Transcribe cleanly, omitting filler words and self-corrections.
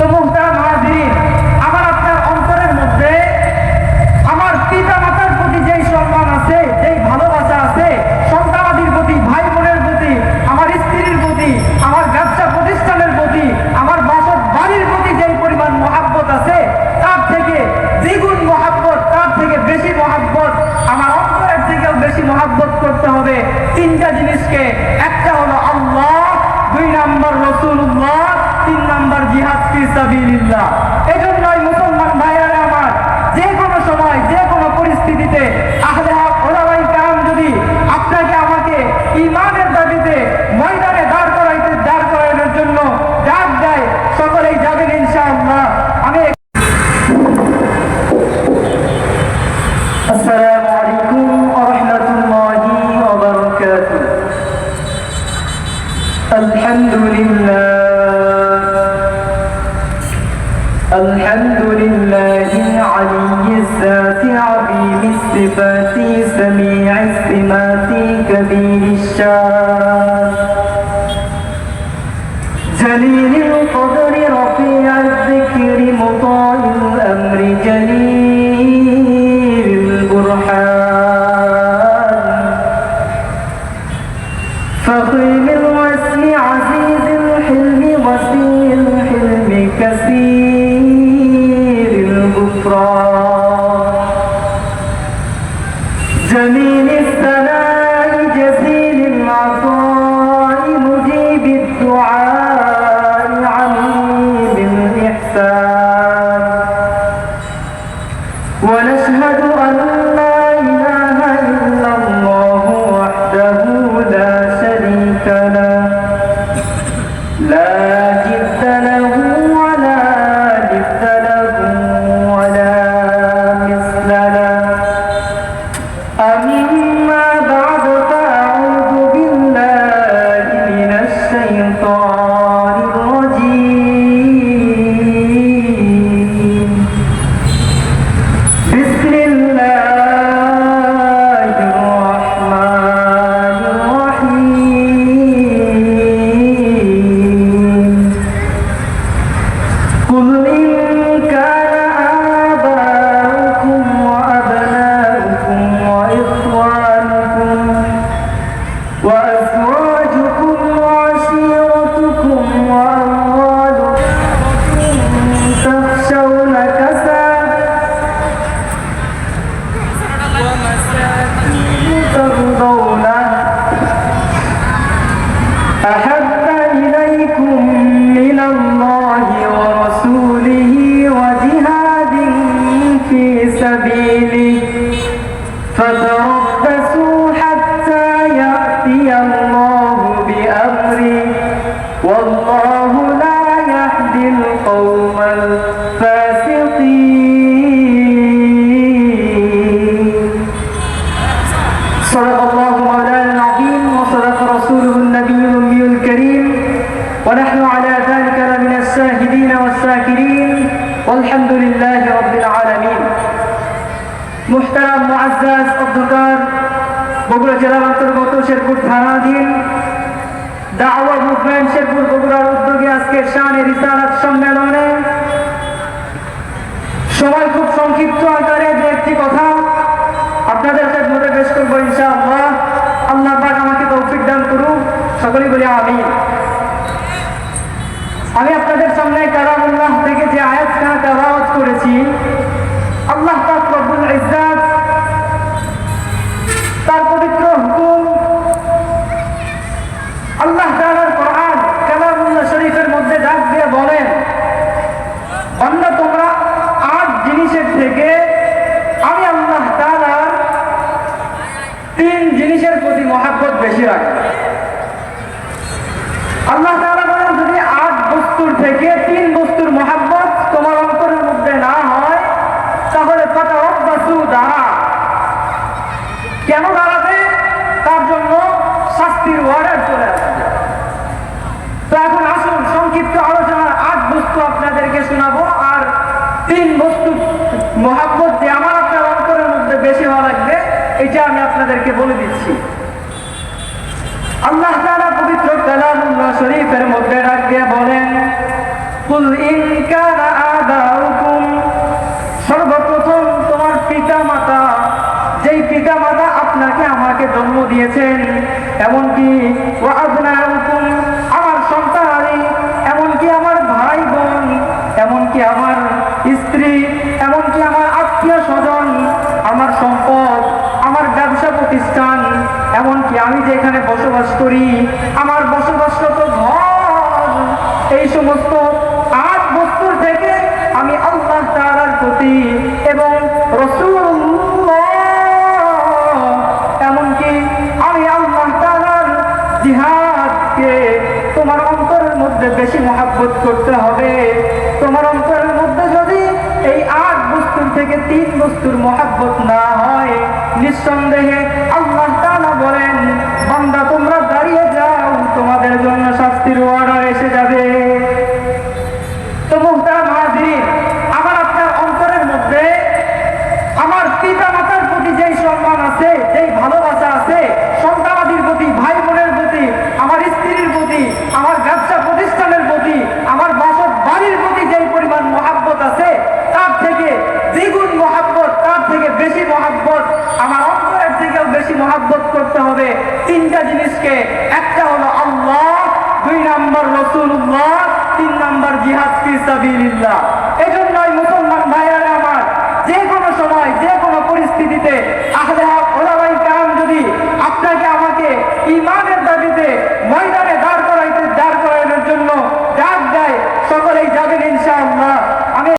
তো মুহতারাম হাজিরিন, আমার আপনার অন্তরের মধ্যে আমার পিতা মাতার প্রতি যেই সম্মান আছে, যেই ভালোবাসা আছে, সন্তানাদির প্রতি, ভাই বোনের প্রতি, আমার স্ত্রীর প্রতি, আমার ব্যবসা প্রতিষ্ঠানের প্রতি, আমার বাসত বাড়ির প্রতি যেই পরিমাণ মহাব্বত আছে, তার থেকে দ্বিগুণ মহাব্বত, তার থেকে বেশি মহাব্বত, আমার অন্তরের থেকেও বেশি মহাব্বত করতে হবে তিনটা জিনিসকে। একটা হলো আল্লাহ, 2 নম্বর রাসূলুল্লাহ, 3 নম্বর জিহাদ ফি সাবিলিল্লাহ। এজন্যই মুসলমান ভাইয়েরা আমার, যে কোনো সময় যে কোনো পরিস্থিতিতে আহলে হক ওলামায়ে কেরাম যদি আপনাকে আমাকে ঈমানের দাবিতে ময়দানে দাঁড় করানোর জন্য ডাক দেয়, সকলেই যাবেন ইনশাআল্লাহ। আমি আসসালামু আলাইকুম ওয়া রাহমাতুল্লাহি ওয়া বারাকাতুহু। আলহামদুলিল্লাহ الحمد لله العلي الذات عظيم الصفات سميع السمات كبير الشان جليل القدر رفيع الذكر مطاع الأمر جليل البرهان فخيم الوسم عزيز الحلم وسيع الحلم كثير جميل الثناء جزيل العطاء مجيب الدعاء عميم الإحسان ونشهد أن لا إله إلا الله وحده لا شريك له لا جد له ولا جد له ولا مثل له أما بعد فأعوذ بالله من الشيطان الرجيم بسم الله الرحمن الرحيم قل إن كان آباؤكم وأبناؤكم وإخوانكم وأزواجكم وعشيرتكم وأموال تخشون كسادها ومساكن ترضونها أحب إليكم من الله ورسوله وجهاد في سبيله فتربصوا حتى يأتي الله بأمره والله لا يهدي القوم الفاسقين صدق الله مولانا العظيم وصدق رسوله النبي الأمي الكريم ونحن على ذلك لمن الشاهدين والشاكرين والحمد لله رب العالمين। মুহতারাম মুআজ্জাজ অধ্যকার, বগুড়া জেলার অন্তর্গত শেরপুর থানাধীন দাওয়া মুভমেন্ট শেরপুর বগুড়ার উদ্যোগে আজকের শানে রিসালাত সম্মেলনে সময় খুব সংক্ষিপ্ত আকারে দু একটি কথা আপনাদের খেদমতে পেশ করবো ইনশাআল্লাহ। আল্লাহ পাক আমাকে তৌফিক দান করুন, সকলেই বলি আমিন। আমি আপনাদের সামনে কালামুল্লাহ থেকে যে আয়াতটা তেলাওয়াত করেছি, আল্লাহ পাক রব্বুল ইজ্জাত তার পবিত্র হুকুম আল্লাহ তাআলার কোরআন কালামুল্লাহ শরীফের মধ্যে ডাক দিয়ে বলেন, বান্দা তোমরা 8 জিনিসের থেকে আমি আল্লাহ তাআলার 3 জিনিসের প্রতি মহাব্বত বেশি রাখি। আল্লাহ তাআলা বলেন, যদি 8 বস্তুর থেকে 3 বস্তুর মহাব্বত তোমার অন্তরের মধ্যে না হয়, তাহলে ফাতারাব্বাসু দাঁড়া। কেন দাঁড়াবে? তার জন্য শাস্তির অর্ডার চলে আসবে। তো এখন আসুন সংক্ষিপ্ত আলোচনার 8 বস্তু আপনাদেরকে শোনাবো, আর 3 বস্তু মহাব্বত যে আমার আপনার অন্তরের মধ্যে বেশি হওয়া লাগবে, এটা আমি আপনাদেরকে বলে দিচ্ছি। আল্লাহ তাআলা পবিত্র কালামুল্লাহ শরীফের মধ্যে ডাক দিয়ে বলেন, কুল ইন আবাউকুম, সর্বপ্রথম তোমার পিতা মাতা, যেই পিতা মাতা আপনাকে আমাকে জন্ম দিয়েছেন, এমনকি ওয়া আবনাউকুম, আমার সন্তানাদি, এমনকি আমার ভাই বোন, এমনকি আমার স্ত্রী, এমনকি আমার আত্মীয় স্বজন, আমার সম্পদ, আমার ব্যবসা প্রতিষ্ঠান, এমনকি আমি যেখানে বসবাস করি, আমার বসবাসরত ঘর, এই সমস্ত আট বস্তুর থেকে আমি আল্লাহ তাআলার প্রতি এবং রাসূলুল্লাহ, এমনকি আমি আল্লাহ তাআলার জিহাদকে তোমার অন্তরের মধ্যে বেশি মহব্বত করতে হবে। তোমার অন্তরের মধ্যে যদি এই আট বস্তুর থেকে তিন বস্তুর মহব্বত না হয়, নিঃসন্দেহে আল্লাহ তাআলা বলেন, বান্দা তোমরা দাঁড়িয়ে যাও, তোমাদের জন্য শাস্তির অর্ডার এসে যাবে। তো মুহতারাম হাজিরিন, আমার আপনার অন্তরের মধ্যে আমার পিতা মাতার প্রতি যেই সম্মান আছে, যেই ভালোবাসা আছে, সন্তানাদির প্রতি, ভাই বোনের প্রতি, আমার স্ত্রীর প্রতি, আমার ব্যবসা প্রতিষ্ঠানের প্রতি, আমার বাসত বাড়ির প্রতি যেই পরিমাণ মহাব্বত আছে, তার থেকে দ্বিগুণ মহাব্বত, তার থেকে বেশি মহাব্বত, আমার অন্তরের থেকেও বেশি মহাব্বত করতে হবে তিনটা জিনিসকে। একটা হলো আল্লাহ, দুই নাম্বার রাসূলুল্লাহ, তিন নাম্বার জিহাদ ফি সাবিলিল্লাহ।